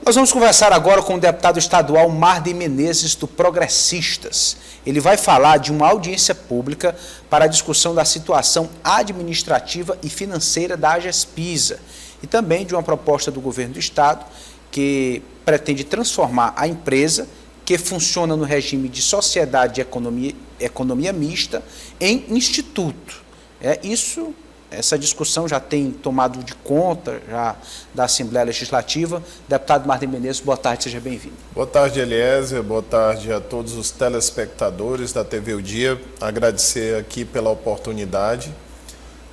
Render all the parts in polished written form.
Nós vamos conversar agora com o deputado estadual Marden Menezes, do Progressistas. Ele vai falar de uma audiência pública para a discussão da situação administrativa e financeira da AGESPISA e também de uma proposta do governo do estado que pretende transformar a empresa, que funciona no regime de sociedade e economia mista, em instituto. Essa discussão já tem tomado de conta já da Assembleia Legislativa. Deputado Marden Menezes, boa tarde, seja bem-vindo. Boa tarde, Eliezer, boa tarde a todos os telespectadores da TV O Dia. Agradecer aqui pela oportunidade.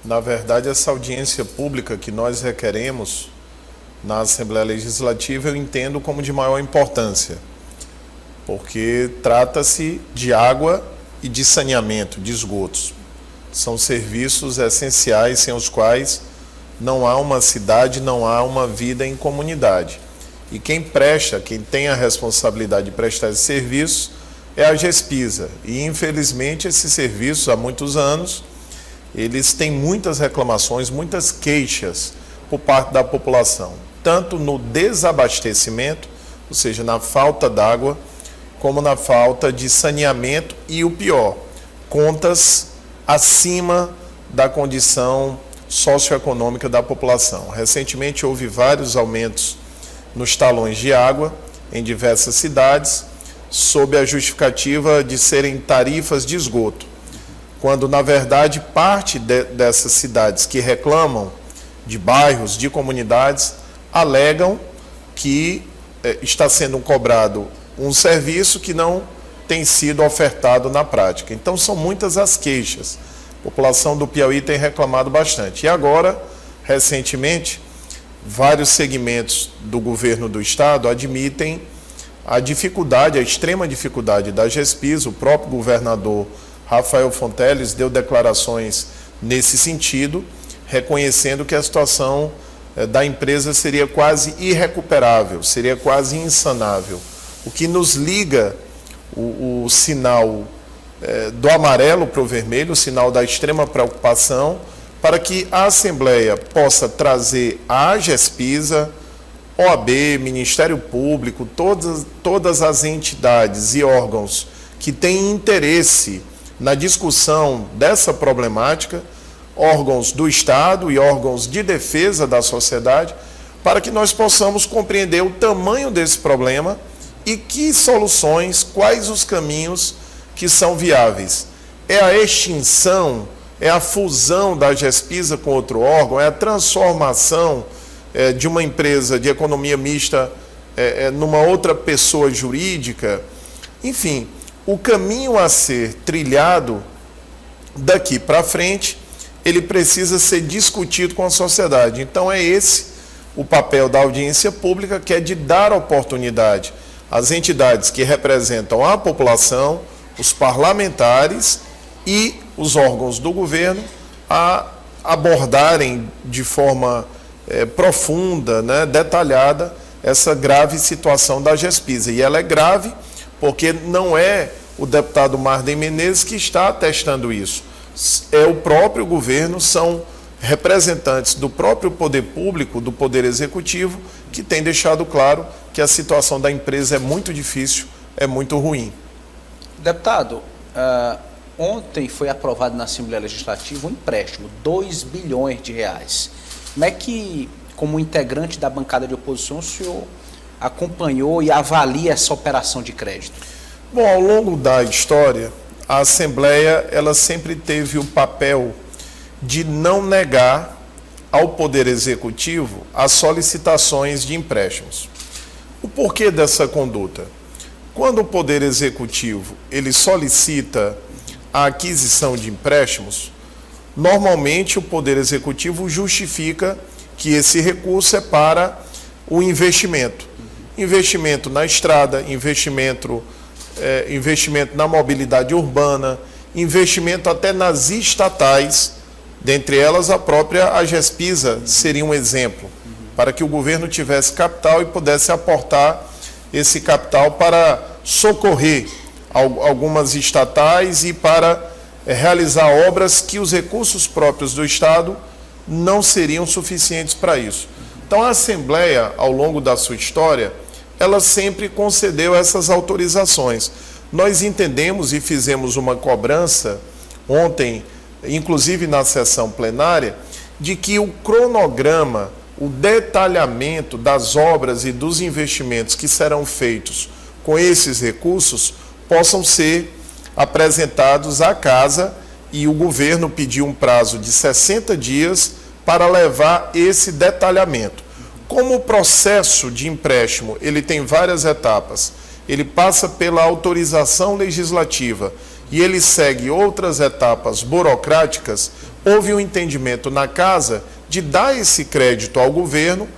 Na verdade, essa audiência pública que nós requeremos na Assembleia Legislativa, eu entendo como de maior importância, porque trata-se de água e de saneamento, de esgotos. São serviços essenciais sem os quais não há uma cidade, não há uma vida em comunidade. E quem tem a responsabilidade de prestar esse serviço é a AGESPISA. E, infelizmente, esses serviços, há muitos anos, eles têm muitas reclamações, muitas queixas por parte da população, tanto no desabastecimento, ou seja, na falta d'água, como na falta de saneamento e, o pior, contas acima da condição socioeconômica da população. Recentemente houve vários aumentos nos talões de água em diversas cidades, sob a justificativa de serem tarifas de esgoto, quando na verdade parte dessas cidades que reclamam, de bairros, de comunidades, alegam que está sendo cobrado um serviço que não tem sido ofertado na prática. Então são muitas as queixas. A população do Piauí tem reclamado bastante. E agora, recentemente, vários segmentos do governo do estado admitem a dificuldade, a extrema dificuldade da AGESPISA. O próprio governador Rafael Fonteles deu declarações nesse sentido, reconhecendo que a situação da empresa seria quase irrecuperável, seria quase insanável. O que nos liga o sinal do amarelo para o vermelho, o sinal da extrema preocupação, para que a Assembleia possa trazer a AGESPISA, OAB, Ministério Público, todas as entidades e órgãos que têm interesse na discussão dessa problemática, órgãos do Estado e órgãos de defesa da sociedade, para que nós possamos compreender o tamanho desse problema e que soluções, quais os caminhos que são viáveis. É a extinção, é a fusão da AGESPISA com outro órgão, é a transformação de uma empresa de economia mista numa outra pessoa jurídica. Enfim, o caminho a ser trilhado daqui para frente, ele precisa ser discutido com a sociedade. Então é esse o papel da audiência pública, que é de dar oportunidade às entidades que representam a população, os parlamentares e os órgãos do governo a abordarem de forma profunda, detalhada, essa grave situação da AGESPISA. E ela é grave porque não é o deputado Marden Menezes que está atestando isso. É o próprio governo, são representantes do próprio poder público, do poder executivo, que tem deixado claro que a situação da empresa é muito difícil, é muito ruim. Deputado, ontem foi aprovado na Assembleia Legislativa um empréstimo, 2 bilhões de reais. Como é que, como integrante da bancada de oposição, o senhor acompanhou e avalia essa operação de crédito? Bom, ao longo da história, a Assembleia ela sempre teve o papel de não negar ao Poder Executivo as solicitações de empréstimos. O porquê dessa conduta? Quando o Poder Executivo ele solicita a aquisição de empréstimos, normalmente o Poder Executivo justifica que esse recurso é para o investimento. Investimento na estrada, investimento na mobilidade urbana, investimento até nas estatais, dentre elas a própria AGESPISA seria um exemplo, para que o governo tivesse capital e pudesse aportar esse capital para socorrer algumas estatais e para realizar obras que os recursos próprios do Estado não seriam suficientes para isso. Então a Assembleia, ao longo da sua história, ela sempre concedeu essas autorizações. Nós entendemos e fizemos uma cobrança ontem, inclusive na sessão plenária, de que o cronograma, o detalhamento das obras e dos investimentos que serão feitos com esses recursos possam ser apresentados à casa, e o governo pediu um prazo de 60 dias para levar esse detalhamento. Como o processo de empréstimo ele tem várias etapas, ele passa pela autorização legislativa e ele segue outras etapas burocráticas, houve um entendimento na casa de dar esse crédito ao governo,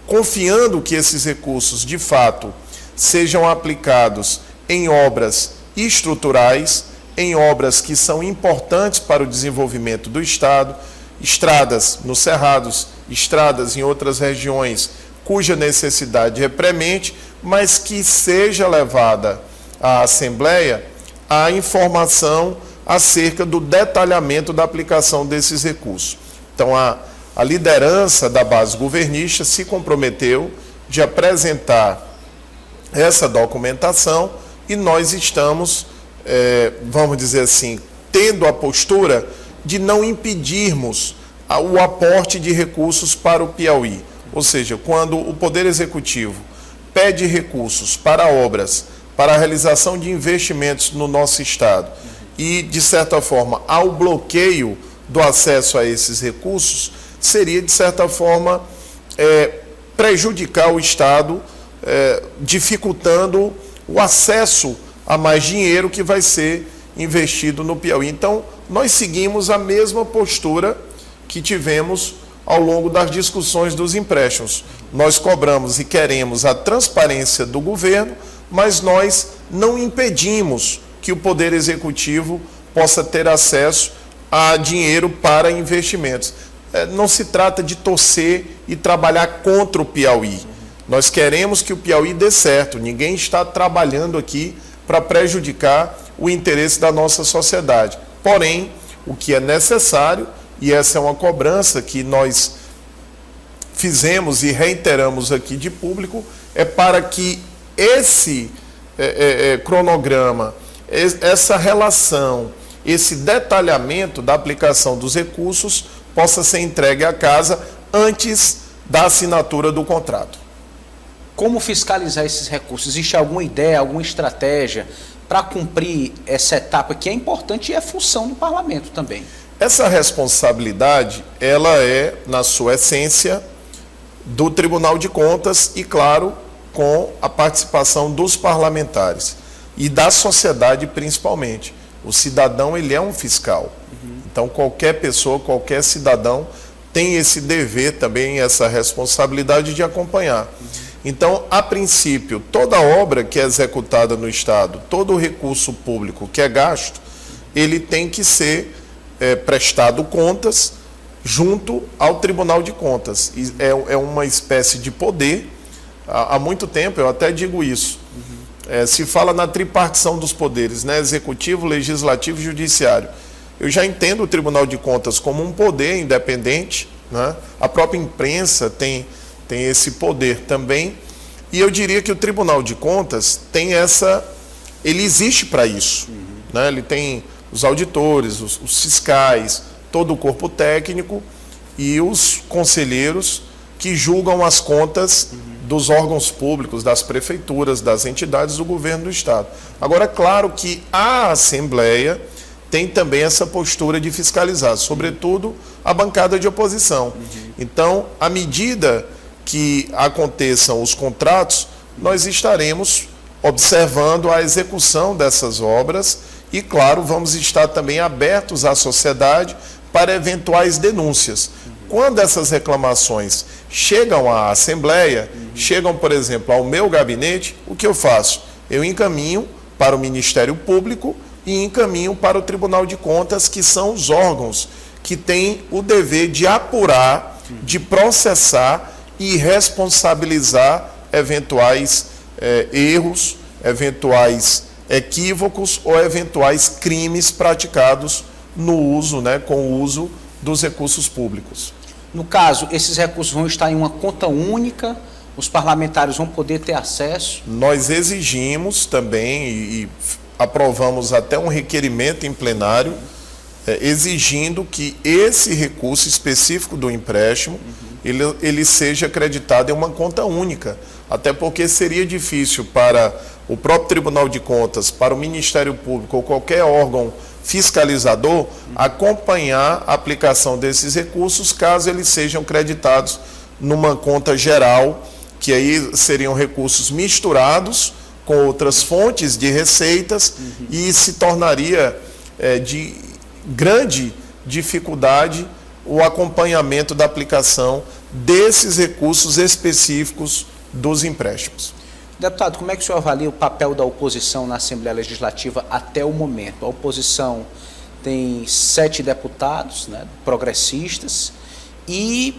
confiando que esses recursos, de fato, sejam aplicados em obras estruturais, em obras que são importantes para o desenvolvimento do Estado, estradas nos cerrados, estradas em outras regiões cuja necessidade é premente, mas que seja levada à Assembleia a informação acerca do detalhamento da aplicação desses recursos. Então, a liderança da base governista se comprometeu de apresentar essa documentação e nós estamos, vamos dizer assim, tendo a postura de não impedirmos o aporte de recursos para o Piauí. Ou seja, quando o Poder Executivo pede recursos para obras, para a realização de investimentos no nosso Estado e, de certa forma, ao bloqueio do acesso a esses recursos, seria, de certa forma, prejudicar o Estado, dificultando o acesso a mais dinheiro que vai ser investido no Piauí. Então, nós seguimos a mesma postura que tivemos ao longo das discussões dos empréstimos. Nós cobramos e queremos a transparência do governo, mas nós não impedimos que o Poder Executivo possa ter acesso a dinheiro para investimentos. Não se trata de torcer e trabalhar contra o Piauí. Nós queremos que o Piauí dê certo. Ninguém está trabalhando aqui para prejudicar o interesse da nossa sociedade. Porém, o que é necessário, e essa é uma cobrança que nós fizemos e reiteramos aqui de público, é para que esse cronograma, essa relação, esse detalhamento da aplicação dos recursos possa ser entregue à casa antes da assinatura do contrato. Como fiscalizar esses recursos? Existe alguma ideia, alguma estratégia para cumprir essa etapa que é importante e é função do parlamento também? Essa responsabilidade, ela é, na sua essência, do Tribunal de Contas e, claro, com a participação dos parlamentares e da sociedade principalmente. O cidadão, ele é um fiscal. Então, qualquer pessoa, qualquer cidadão tem esse dever também, essa responsabilidade de acompanhar. Então, a princípio, toda obra que é executada no Estado, todo recurso público que é gasto, ele tem que ser prestado contas junto ao Tribunal de Contas. É uma espécie de poder. Há muito tempo, eu até digo isso, se fala na tripartição dos poderes, né? Executivo, Legislativo e Judiciário. Eu já entendo o Tribunal de Contas como um poder independente, né? A própria imprensa tem esse poder também, e eu diria que o Tribunal de Contas ele existe para isso, né? Ele tem os auditores, os fiscais, todo o corpo técnico e os conselheiros que julgam as contas dos órgãos públicos, das prefeituras, das entidades do governo do Estado. Agora, é claro que a Assembleia tem também essa postura de fiscalizar, sobretudo a bancada de oposição. Então, à medida que aconteçam os contratos, nós estaremos observando a execução dessas obras e, claro, vamos estar também abertos à sociedade para eventuais denúncias. Quando essas reclamações chegam à Assembleia, chegam, por exemplo, ao meu gabinete, o que eu faço? Eu encaminho para o Ministério Público e encaminho para o Tribunal de Contas, que são os órgãos que têm o dever de apurar, de processar e responsabilizar eventuais erros, eventuais equívocos ou eventuais crimes praticados no uso, com o uso dos recursos públicos. No caso, esses recursos vão estar em uma conta única Os parlamentares vão poder ter acesso? Nós exigimos também e aprovamos até um requerimento em plenário, exigindo que esse recurso específico do empréstimo, ele seja acreditado em uma conta única, até porque seria difícil para o próprio Tribunal de Contas, para o Ministério Público ou qualquer órgão fiscalizador acompanhar a aplicação desses recursos, caso eles sejam creditados numa conta geral, que aí seriam recursos misturados com outras fontes de receitas e se tornaria de grande dificuldade o acompanhamento da aplicação desses recursos específicos dos empréstimos. Deputado, como é que o senhor avalia o papel da oposição na Assembleia Legislativa até o momento? A oposição tem 7 deputados, né, progressistas, e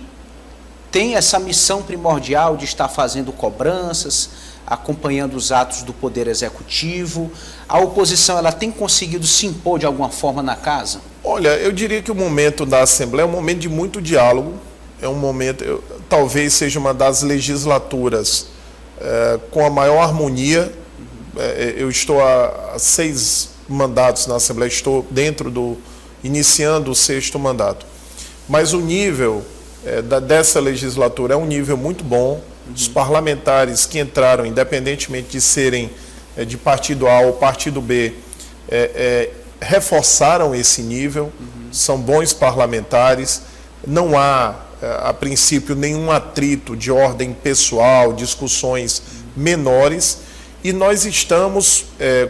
tem essa missão primordial de estar fazendo cobranças, acompanhando os atos do Poder Executivo. A oposição, ela tem conseguido se impor de alguma forma na casa? Olha, eu diria que o momento da Assembleia é um momento de muito diálogo, é um momento, talvez seja uma das legislaturas com a maior harmonia. Eu estou há 6 mandatos na Assembleia, estou iniciando o 6º mandato. Mas o nível dessa legislatura é um nível muito bom. Os parlamentares que entraram, independentemente de serem de partido A ou partido B, reforçaram esse nível, são bons parlamentares, não há, a princípio, nenhum atrito de ordem pessoal, discussões menores, e nós estamos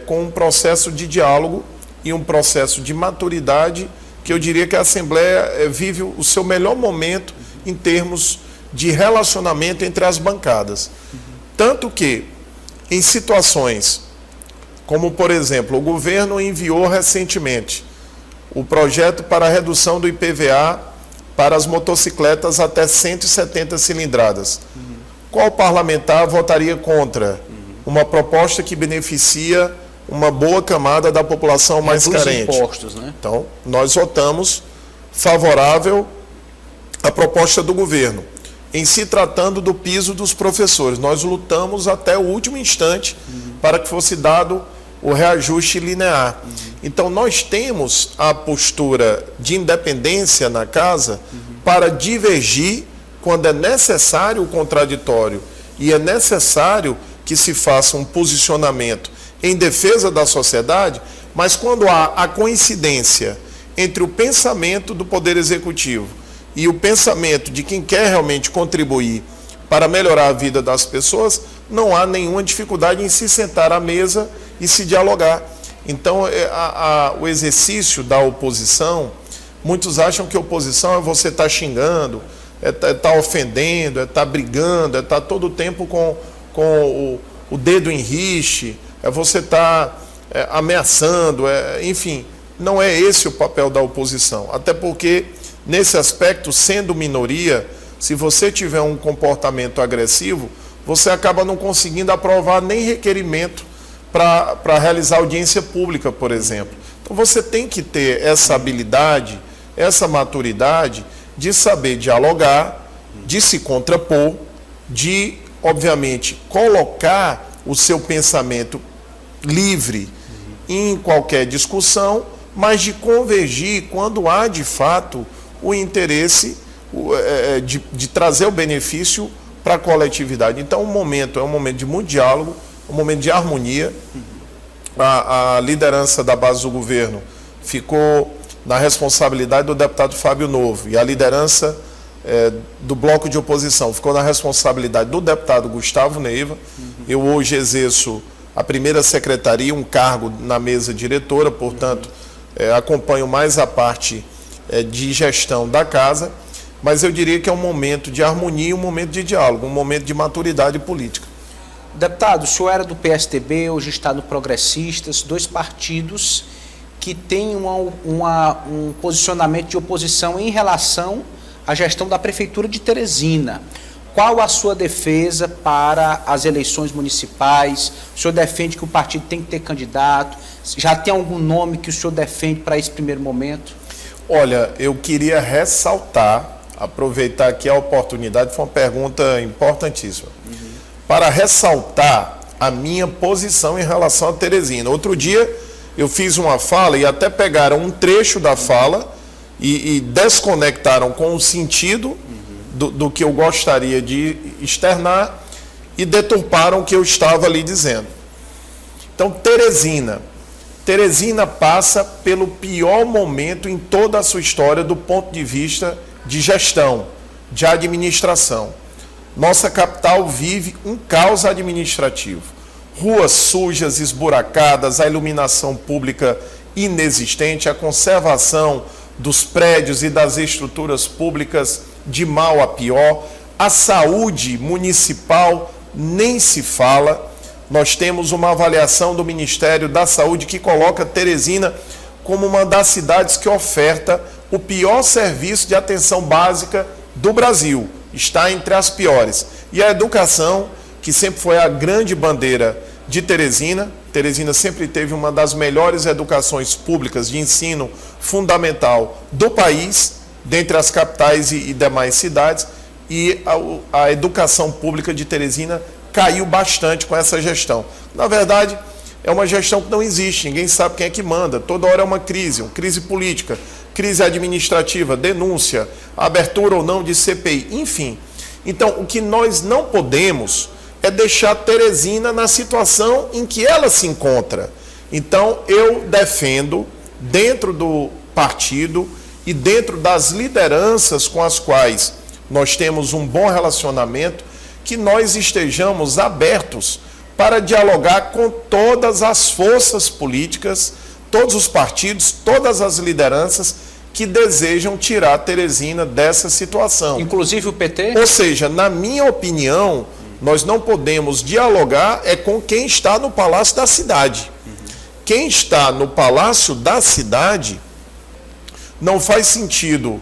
com um processo de diálogo e um processo de maturidade que eu diria que a Assembleia vive o seu melhor momento em termos de relacionamento entre as bancadas. Tanto que, em situações como, por exemplo, o governo enviou recentemente o projeto para a redução do IPVA para as motocicletas até 170 cilindradas. Qual parlamentar votaria contra uma proposta que beneficia uma boa camada da população mais carente? Impostos, né? Então, nós votamos favorável à proposta do governo. Em se tratando do piso dos professores, nós lutamos até o último instante para que fosse dado o reajuste linear. Então, nós temos a postura de independência na casa para divergir quando é necessário o contraditório e é necessário que se faça um posicionamento em defesa da sociedade, mas quando há a coincidência entre o pensamento do Poder Executivo e o pensamento de quem quer realmente contribuir para melhorar a vida das pessoas, não há nenhuma dificuldade em se sentar à mesa e se dialogar. Então, o exercício da oposição, muitos acham que oposição é você estar xingando, estar ofendendo, estar brigando, estar todo o tempo com o dedo em rixe, é você estar ameaçando, enfim, não é esse o papel da oposição. Até porque, nesse aspecto, sendo minoria, se você tiver um comportamento agressivo, você acaba não conseguindo aprovar nem requerimento para realizar audiência pública, por exemplo. Então você tem que ter essa habilidade, essa maturidade de saber dialogar, de se contrapor, de, obviamente, colocar o seu pensamento livre em qualquer discussão, mas de convergir quando há, de fato, o interesse de trazer o benefício para a coletividade. Então, o momento é um momento de muito diálogo, um momento de harmonia. A liderança da base do governo ficou na responsabilidade do deputado Fábio Novo, e a liderança do bloco de oposição ficou na responsabilidade do deputado Gustavo Neiva. Eu hoje exerço a primeira secretaria, um cargo na mesa diretora, portanto, acompanho mais a parte de gestão da casa, mas eu diria que é um momento de harmonia, um momento de diálogo, um momento de maturidade política. Deputado, o senhor era do PSDB, hoje está no Progressistas, 2 partidos que têm um posicionamento de oposição em relação à gestão da Prefeitura de Teresina. Qual a sua defesa para as eleições municipais? O senhor defende que o partido tem que ter candidato? Já tem algum nome que o senhor defende para esse primeiro momento? Olha, eu queria ressaltar aproveitar aqui a oportunidade, foi uma pergunta importantíssima, para ressaltar a minha posição em relação a Teresina. Outro dia eu fiz uma fala e até pegaram um trecho da fala e desconectaram com o sentido do que eu gostaria de externar e deturparam o que eu estava ali dizendo. Então, Teresina passa pelo pior momento em toda a sua história do ponto de vista de gestão, de administração. Nossa capital vive um caos administrativo. Ruas sujas, esburacadas, a iluminação pública inexistente, a conservação dos prédios e das estruturas públicas de mal a pior, a saúde municipal nem se fala. Nós temos uma avaliação do Ministério da Saúde que coloca Teresina como uma das cidades que oferta o pior serviço de atenção básica do Brasil. Está entre as piores. E a educação, que sempre foi a grande bandeira de Teresina. Teresina sempre teve uma das melhores educações públicas de ensino fundamental do país, dentre as capitais e demais cidades, e a educação pública de Teresina caiu bastante com essa gestão. Na verdade, é uma gestão que não existe, ninguém sabe quem é que manda, toda hora é uma crise política, crise administrativa, denúncia, abertura ou não de CPI, enfim. Então, o que nós não podemos é deixar Teresina na situação em que ela se encontra. Então, eu defendo, dentro do partido e dentro das lideranças com as quais nós temos um bom relacionamento, que nós estejamos abertos para dialogar com todas as forças políticas, todos os partidos, todas as lideranças que desejam tirar Teresina dessa situação. Inclusive o PT? Ou seja, na minha opinião, nós não podemos dialogar com quem está no Palácio da Cidade. Quem está no Palácio da Cidade, não faz sentido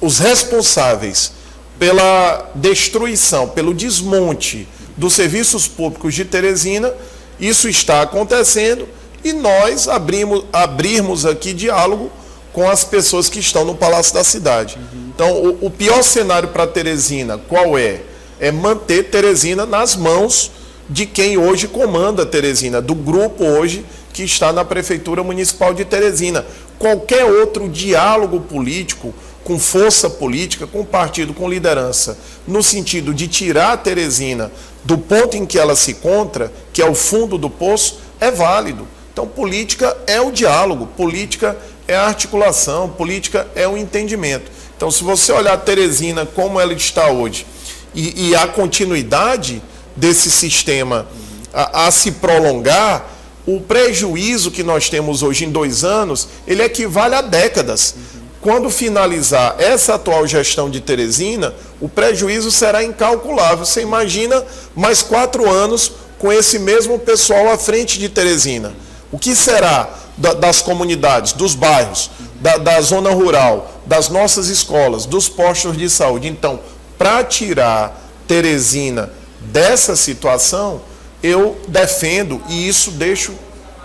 os responsáveis pela destruição, pelo desmonte dos serviços públicos de Teresina, isso está acontecendo e nós abrirmos aqui diálogo com as pessoas que estão no Palácio da Cidade. Então, o pior cenário para Teresina, qual é? É manter Teresina nas mãos de quem hoje comanda Teresina, do grupo hoje que está na Prefeitura Municipal de Teresina. Qualquer outro diálogo político, com força política, com partido, com liderança, no sentido de tirar a Teresina do ponto em que ela se encontra, que é o fundo do poço, é válido. Então, política é o diálogo, política é a articulação, política é o entendimento. Então, se você olhar a Teresina como ela está hoje e a continuidade desse sistema a se prolongar, o prejuízo que nós temos hoje em 2 anos, ele equivale a décadas. Quando finalizar essa atual gestão de Teresina, o prejuízo será incalculável. Você imagina mais 4 anos com esse mesmo pessoal à frente de Teresina. O que será das comunidades, dos bairros, da zona rural, das nossas escolas, dos postos de saúde? Então, para tirar Teresina dessa situação, eu defendo, e isso deixo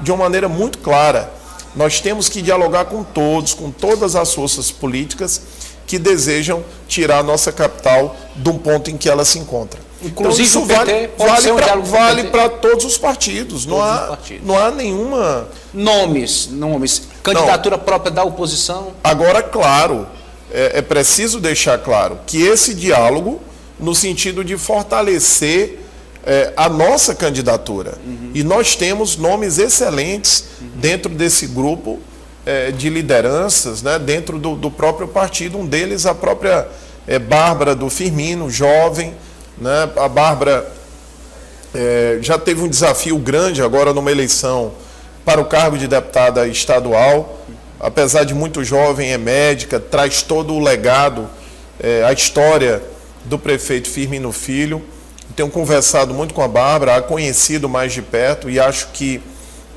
de uma maneira muito clara, nós temos que dialogar com todos, com todas as forças políticas que desejam tirar a nossa capital de um ponto em que ela se encontra. Inclusive então, isso o PT vale para todos os partidos. Não há nenhuma... Nomes. Candidatura própria da oposição. Agora, claro, é preciso deixar claro que esse diálogo, no sentido de fortalecer a nossa candidatura. E nós temos nomes excelentes dentro desse grupo de lideranças, né, dentro do próprio partido. Um deles, a própria Bárbara do Firmino, jovem. Né? A Bárbara já teve um desafio grande agora numa eleição para o cargo de deputada estadual. Apesar de muito jovem, é médica, traz todo o legado, a história do prefeito Firmino Filho. Tenho conversado muito com a Bárbara, a conhecido mais de perto e acho que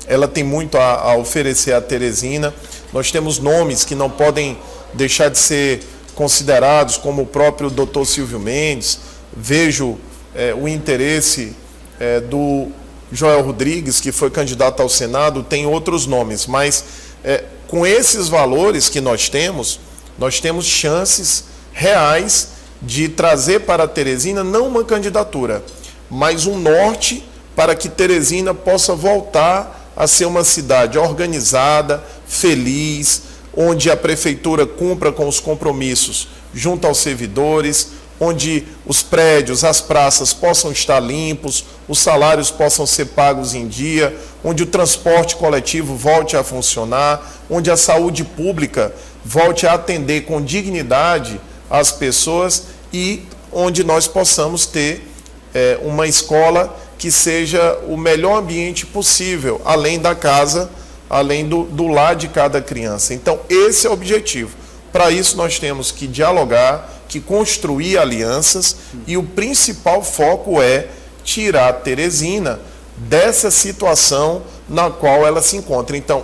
ela tem muito a oferecer a Teresina. Nós temos nomes que não podem deixar de ser considerados, como o próprio Dr. Silvio Mendes. Vejo o interesse do Joel Rodrigues, que foi candidato ao Senado, tem outros nomes, mas com esses valores que nós temos chances reais de trazer para Teresina não uma candidatura, mas um norte para que Teresina possa voltar a ser uma cidade organizada, feliz, onde a prefeitura cumpra com os compromissos junto aos servidores, onde os prédios, as praças possam estar limpos, os salários possam ser pagos em dia, onde o transporte coletivo volte a funcionar, onde a saúde pública volte a atender com dignidade as pessoas e onde nós possamos ter uma escola que seja o melhor ambiente possível, além da casa, além do lar de cada criança. Então, esse é o objetivo. Para isso, nós temos que dialogar, que construir alianças e o principal foco é tirar Teresina dessa situação na qual ela se encontra. Então,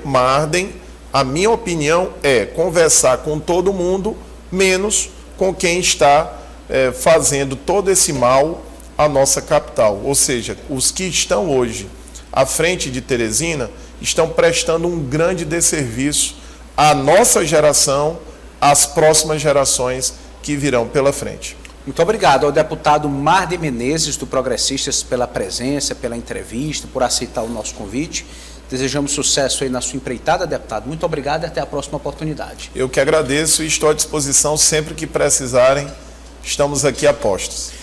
Marden, a minha opinião é conversar com todo mundo, menos com quem está fazendo todo esse mal à nossa capital. Ou seja, os que estão hoje à frente de Teresina estão prestando um grande desserviço à nossa geração, às próximas gerações que virão pela frente. Muito obrigado ao deputado Marden Menezes, do Progressistas, pela presença, pela entrevista, por aceitar o nosso convite. Desejamos sucesso aí na sua empreitada, deputado. Muito obrigado e até a próxima oportunidade. Eu que agradeço e estou à disposição sempre que precisarem. Estamos aqui a postos.